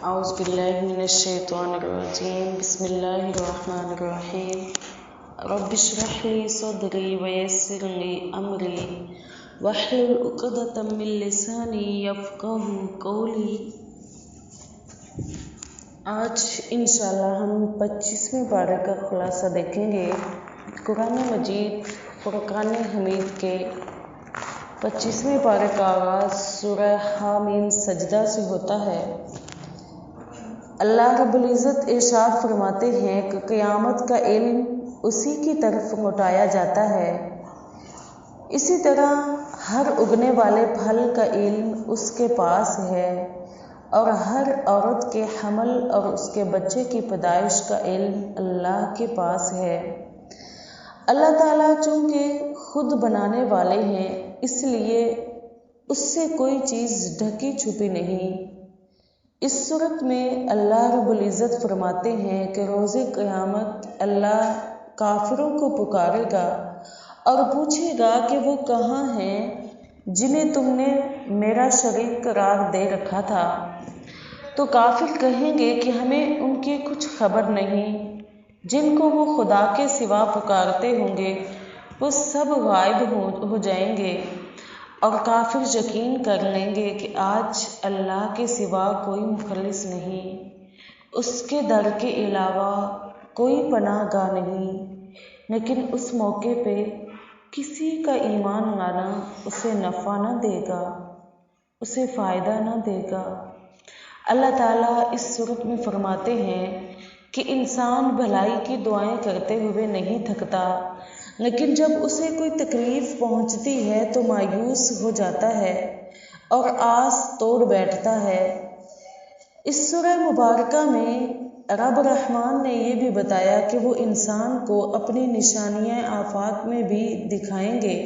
اعوذ باللہ من الشیطان الرجیم بسم اللہ الرحمن الرحیم رب اشرح لی صدری ویسر لی امری واحلل عقدۃ من لسانی یفقہوا قولی۔ آج انشاءاللہ ہم 25ویں پارے کا خلاصہ دیکھیں گے۔ قرآن مجید فرقان حمید کے 25ویں پارے کا آغاز سورہ حامیم سجدہ سے ہوتا ہے۔ اللہ رب العزت ارشاد فرماتے ہیں کہ قیامت کا علم اسی کی طرف لوٹایا جاتا ہے، اسی طرح ہر اگنے والے پھل کا علم اس کے پاس ہے، اور ہر عورت کے حمل اور اس کے بچے کی پیدائش کا علم اللہ کے پاس ہے۔ اللہ تعالیٰ چونکہ خود بنانے والے ہیں، اس لیے اس سے کوئی چیز ڈھکی چھپی نہیں۔ اس صورت میں اللہ رب العزت فرماتے ہیں کہ روز قیامت اللہ کافروں کو پکارے گا اور پوچھے گا کہ وہ کہاں ہیں جنہیں تم نے میرا شریک قرار دے رکھا تھا؟ تو کافر کہیں گے کہ ہمیں ان کی کچھ خبر نہیں، جن کو وہ خدا کے سوا پکارتے ہوں گے وہ سب غائب ہو جائیں گے، اور کافر یقین کر لیں گے کہ آج اللہ کے سوا کوئی مخلص نہیں، اس کے در کے علاوہ کوئی پناہ گاہ نہیں۔ لیکن اس موقع پہ کسی کا ایمان لانا اسے نفع نہ دے گا، اسے فائدہ نہ دے گا۔ اللہ تعالیٰ اس صورت میں فرماتے ہیں کہ انسان بھلائی کی دعائیں کرتے ہوئے نہیں تھکتا، لیکن جب اسے کوئی تکلیف پہنچتی ہے تو مایوس ہو جاتا ہے اور آس توڑ بیٹھتا ہے۔ اس سورہ مبارکہ میں رب رحمان نے یہ بھی بتایا کہ وہ انسان کو اپنی نشانیاں آفاق میں بھی دکھائیں گے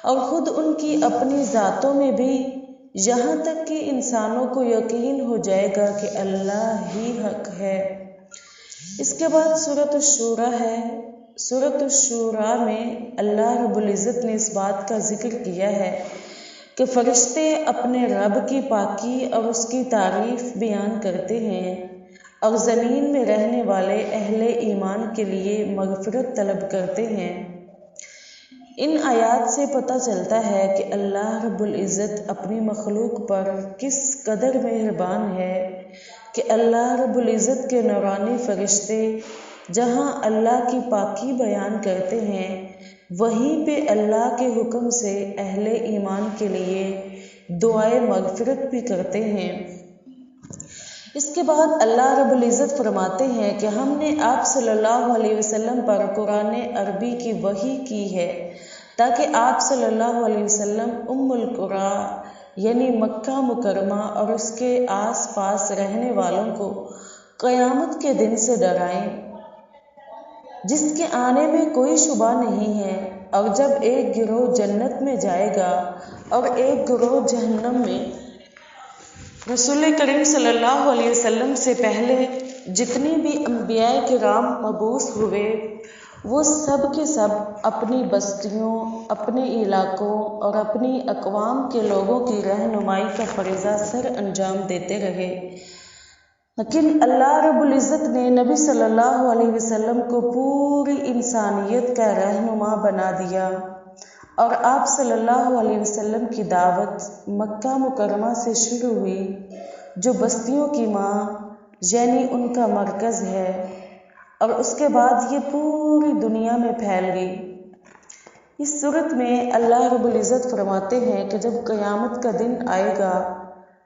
اور خود ان کی اپنی ذاتوں میں بھی، یہاں تک کہ انسانوں کو یقین ہو جائے گا کہ اللہ ہی حق ہے۔ اس کے بعد سورۃ الشورى ہے۔ سورۃ الشورى میں اللہ رب العزت نے اس بات کا ذکر کیا ہے کہ فرشتے اپنے رب کی پاکی اور اس کی تعریف بیان کرتے ہیں، اور زمین میں رہنے والے اہل ایمان کے لیے مغفرت طلب کرتے ہیں۔ ان آیات سے پتہ چلتا ہے کہ اللہ رب العزت اپنی مخلوق پر کس قدر مہربان ہے کہ اللہ رب العزت کے نورانی فرشتے جہاں اللہ کی پاکی بیان کرتے ہیں، وہیں پہ اللہ کے حکم سے اہل ایمان کے لیے دعائے مغفرت بھی کرتے ہیں۔ اس کے بعد اللہ رب العزت فرماتے ہیں کہ ہم نے آپ صلی اللہ علیہ وسلم پر قرآن عربی کی وحی کی ہے تاکہ آپ صلی اللہ علیہ وسلم ام القری یعنی مکہ مکرمہ اور اس کے آس پاس رہنے والوں کو قیامت کے دن سے ڈرائیں، جس کے آنے میں کوئی شبہ نہیں ہے، اور جب ایک گروہ جنت میں جائے گا اور ایک گروہ جہنم میں۔ رسول کریم صلی اللہ علیہ وسلم سے پہلے جتنی بھی انبیاء کرام مبعوث ہوئے، وہ سب کے سب اپنی بستیوں، اپنے علاقوں اور اپنی اقوام کے لوگوں کی رہنمائی کا فریضہ سر انجام دیتے رہے، لیکن اللہ رب العزت نے نبی صلی اللہ علیہ وسلم کو پوری انسانیت کا رہنما بنا دیا، اور آپ صلی اللہ علیہ وسلم کی دعوت مکہ مکرمہ سے شروع ہوئی، جو بستیوں کی ماں یعنی ان کا مرکز ہے، اور اس کے بعد یہ پوری دنیا میں پھیل گئی۔ اس صورت میں اللہ رب العزت فرماتے ہیں کہ جب قیامت کا دن آئے گا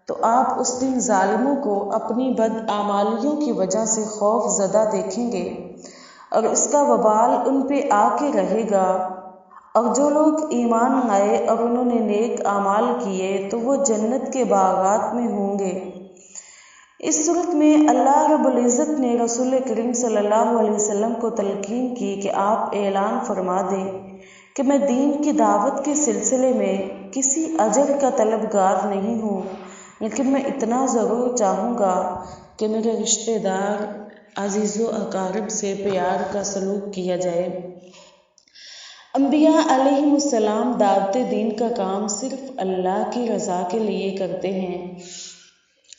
تو آپ اس دن ظالموں کو اپنی بدعمالیوں کی وجہ سے خوف زدہ دیکھیں گے، اور اس کا وبال ان پہ آ کے رہے گا، اور جو لوگ ایمان لائے اور انہوں نے نیک اعمال کیے تو وہ جنت کے باغات میں ہوں گے۔ اس صورت میں اللہ رب العزت نے رسول کریم صلی اللہ علیہ وسلم کو تلقین کی کہ آپ اعلان فرما دیں کہ میں دین کی دعوت کے سلسلے میں کسی اجر کا طلبگار نہیں ہوں، لیکن میں اتنا ضرور چاہوں گا کہ میرے رشتہ دار، عزیز و اقارب سے پیار کا سلوک کیا جائے۔ انبیاء علیہ السلام دعوت دین کا کام صرف اللہ کی رضا کے لیے کرتے ہیں،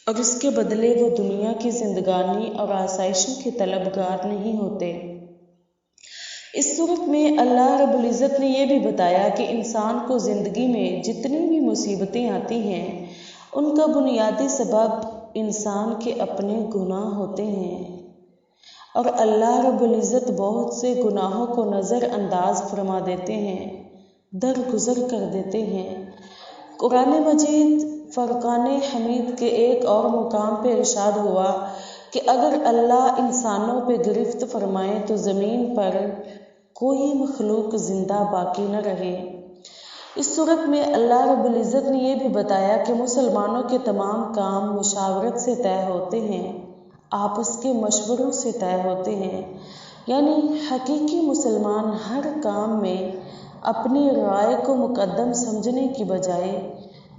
اور اس کے بدلے وہ دنیا کی زندگانی اور آسائشوں کے طلبگار نہیں ہوتے۔ اس صورت میں اللہ رب العزت نے یہ بھی بتایا کہ انسان کو زندگی میں جتنی بھی مصیبتیں آتی ہیں ان کا بنیادی سبب انسان کے اپنے گناہ ہوتے ہیں، اور اللہ رب العزت بہت سے گناہوں کو نظر انداز فرما دیتے ہیں، درگزر کر دیتے ہیں۔ قرآن مجید فرقان حمید کے ایک اور مقام پہ ارشاد ہوا کہ اگر اللہ انسانوں پہ گرفت فرمائے تو زمین پر کوئی مخلوق زندہ باقی نہ رہے۔ اس صورت میں اللہ رب العزت نے یہ بھی بتایا کہ مسلمانوں کے تمام کام مشاورت سے طے ہوتے ہیں، آپس کے مشوروں سے طے ہوتے ہیں، یعنی حقیقی مسلمان ہر کام میں اپنی رائے کو مقدم سمجھنے کی بجائے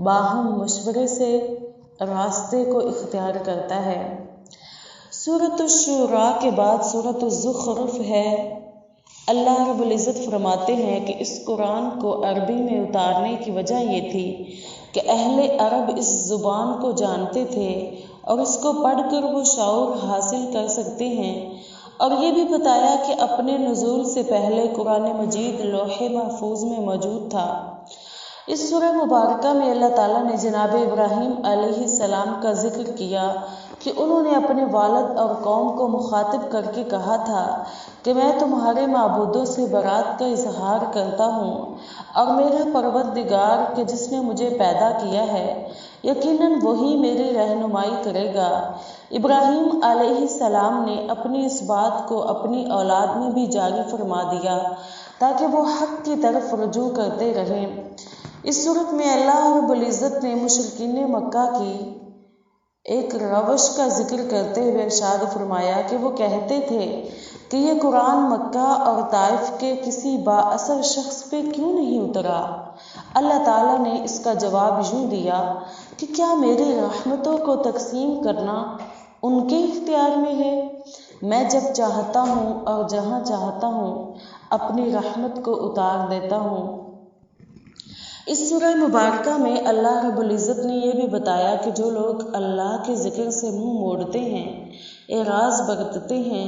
باہم مشورے سے راستے کو اختیار کرتا ہے۔ سورۃ الشورى کے بعد سورۃ الزخرف ہے۔ اللہ رب العزت فرماتے ہیں کہ اس قرآن کو عربی میں اتارنے کی وجہ یہ تھی کہ اہل عرب اس زبان کو جانتے تھے اور اس کو پڑھ کر وہ شعور حاصل کر سکتے ہیں، اور یہ بھی بتایا کہ اپنے نزول سے پہلے قرآن مجید لوح محفوظ میں موجود تھا۔ اس سورہ مبارکہ میں اللہ تعالیٰ نے جناب ابراہیم علیہ السلام کا ذکر کیا کہ انہوں نے اپنے والد اور قوم کو مخاطب کر کے کہا تھا کہ میں تمہارے معبودوں سے برات کا اظہار کرتا ہوں، اور میرا پروردگار کہ جس نے مجھے پیدا کیا ہے یقیناً وہی میری رہنمائی کرے گا۔ ابراہیم علیہ السلام نے اپنی اس بات کو اپنی اولاد میں بھی جاری فرما دیا تاکہ وہ حق کی طرف رجوع کرتے رہیں۔ اس صورت میں اللہ رب العزت نے مشرکین مکہ کی ایک روش کا ذکر کرتے ہوئے ارشاد فرمایا کہ وہ کہتے تھے کہ یہ قرآن مکہ اور طائف کے کسی با اثر شخص پہ کیوں نہیں اترا؟ اللہ تعالیٰ نے اس کا جواب یوں دیا کہ کیا میری رحمتوں کو تقسیم کرنا ان کے اختیار میں ہے؟ میں جب چاہتا ہوں اور جہاں چاہتا ہوں اپنی رحمت کو اتار دیتا ہوں۔ اس سورہ مبارکہ میں اللہ رب العزت نے یہ بھی بتایا کہ جو لوگ اللہ کے ذکر سے منہ موڑتے ہیں، اعراض برتتے ہیں،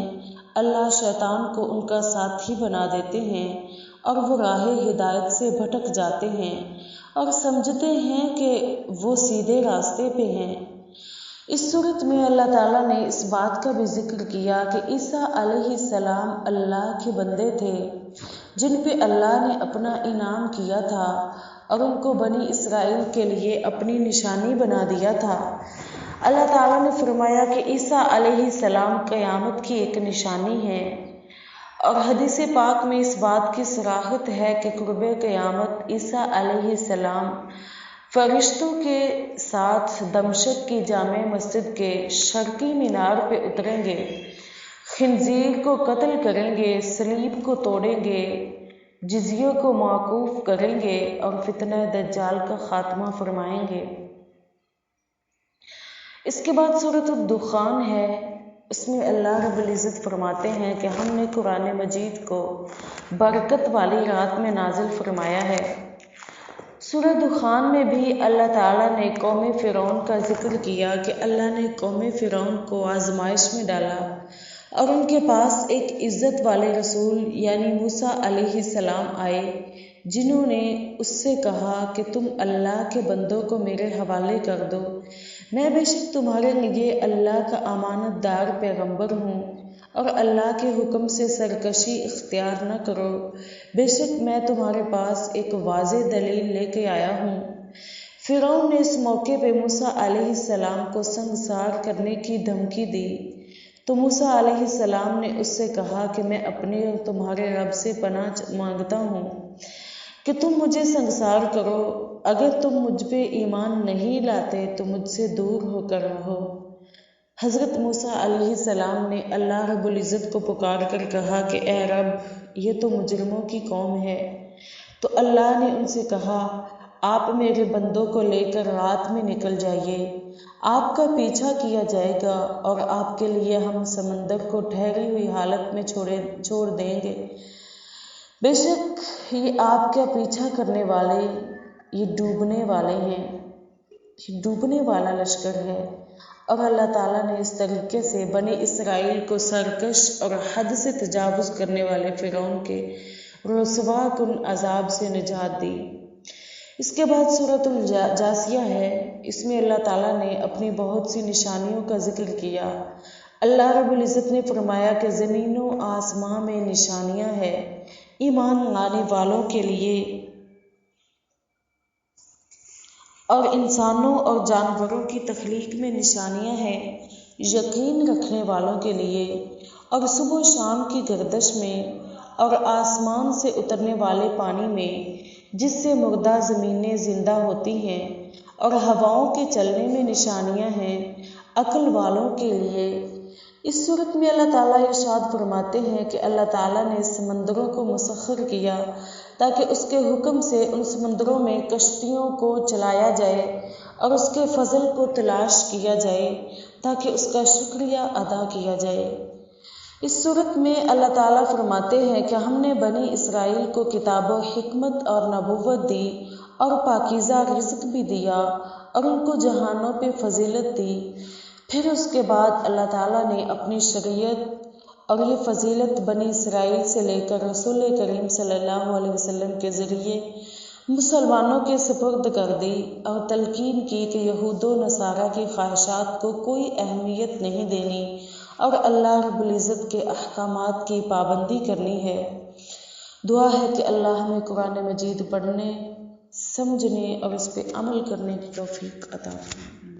اللہ شیطان کو ان کا ساتھی بنا دیتے ہیں اور وہ راہ ہدایت سے بھٹک جاتے ہیں اور سمجھتے ہیں کہ وہ سیدھے راستے پہ ہیں۔ اس صورت میں اللہ تعالیٰ نے اس بات کا بھی ذکر کیا کہ عیسیٰ علیہ السلام اللہ کے بندے تھے جن پہ اللہ نے اپنا انعام کیا تھا اور ان کو بنی اسرائیل کے لیے اپنی نشانی بنا دیا تھا۔ اللہ تعالیٰ نے فرمایا کہ عیسیٰ علیہ السلام قیامت کی ایک نشانی ہے، اور حدیث پاک میں اس بات کی صراحت ہے کہ قرب قیامت عیسیٰ علیہ السلام فرشتوں کے ساتھ دمشق کی جامع مسجد کے شرقی مینار پہ اتریں گے، خنزیر کو قتل کریں گے، صلیب کو توڑیں گے، جزیوں کو موقوف کریں گے اور فتنہ دجال کا خاتمہ فرمائیں گے۔ اس کے بعد سورۃ الدخان ہے۔ اس میں اللہ رب العزت فرماتے ہیں کہ ہم نے قرآن مجید کو برکت والی رات میں نازل فرمایا ہے۔ سورہ دخان میں بھی اللہ تعالیٰ نے قوم فرعون کا ذکر کیا کہ اللہ نے قوم فرعون کو آزمائش میں ڈالا اور ان کے پاس ایک عزت والے رسول یعنی موسیٰ علیہ السلام آئے جنہوں نے اس سے کہا کہ تم اللہ کے بندوں کو میرے حوالے کر دو، میں بے شک تمہارے لیے اللہ کا امانت دار پیغمبر ہوں، اور اللہ کے حکم سے سرکشی اختیار نہ کرو، بے شک میں تمہارے پاس ایک واضح دلیل لے کے آیا ہوں۔ فرعون نے اس موقع پہ موسیٰ علیہ السلام کو سنگسار کرنے کی دھمکی دی تو موسیٰ علیہ السلام نے اس سے کہا کہ میں اپنے اور تمہارے رب سے پناہ مانگتا ہوں کہ تم مجھے سنگسار کرو، اگر تم مجھ پہ ایمان نہیں لاتے تو مجھ سے دور ہو کر رہو۔ حضرت موسیٰ علیہ السلام نے اللہ رب العزت کو پکار کر کہا کہ اے رب، یہ تو مجرموں کی قوم ہے۔ تو اللہ نے ان سے کہا آپ میرے بندوں کو لے کر رات میں نکل جائیے، آپ کا پیچھا کیا جائے گا اور آپ کے لیے ہم سمندر کو ٹھہری ہوئی حالت میں چھوڑ دیں گے، بے شک یہ آپ کا پیچھا کرنے والے یہ ڈوبنے والے ہیں، یہ ڈوبنے والا لشکر ہے، اور اللہ تعالیٰ نے اس طریقے سے بنی اسرائیل کو سرکش اور حد سے تجاوز کرنے والے فرعون کے رسوا کن عذاب سے نجات دی۔ اس کے بعد سورۃ الجاثیہ ہے۔ اس میں اللہ تعالیٰ نے اپنی بہت سی نشانیوں کا ذکر کیا۔ اللہ رب العزت نے فرمایا کہ زمین و آسمان میں نشانیاں ہیں ایمان لانے والوں کے لیے، اور انسانوں اور جانوروں کی تخلیق میں نشانیاں ہیں یقین رکھنے والوں کے لیے، اور صبح و شام کی گردش میں اور آسمان سے اترنے والے پانی میں جس سے مردہ زمینیں زندہ ہوتی ہیں، اور ہواؤں کے چلنے میں نشانیاں ہیں عقل والوں کے لیے۔ اس صورت میں اللہ تعالیٰ ارشاد فرماتے ہیں کہ اللہ تعالیٰ نے سمندروں کو مسخر کیا تاکہ اس کے حکم سے ان سمندروں میں کشتیوں کو چلایا جائے اور اس کے فضل کو تلاش کیا جائے تاکہ اس کا شکریہ ادا کیا جائے۔ اس صورت میں اللہ تعالیٰ فرماتے ہیں کہ ہم نے بنی اسرائیل کو کتاب و حکمت اور نبوت دی اور پاکیزہ رزق بھی دیا اور ان کو جہانوں پہ فضیلت دی۔ پھر اس کے بعد اللہ تعالیٰ نے اپنی شریعت اور یہ فضیلت بنی اسرائیل سے لے کر رسول کریم صلی اللہ علیہ وسلم کے ذریعے مسلمانوں کے سپرد کر دی اور تلقین کی کہ یہود و نصارہ کی خواہشات کو کوئی اہمیت نہیں دینی اور اللہ رب العزت کے احکامات کی پابندی کرنی ہے۔ دعا ہے کہ اللہ ہمیں قرآن مجید پڑھنے، سمجھنے اور اس پہ عمل کرنے کی توفیق عطا فرمائے۔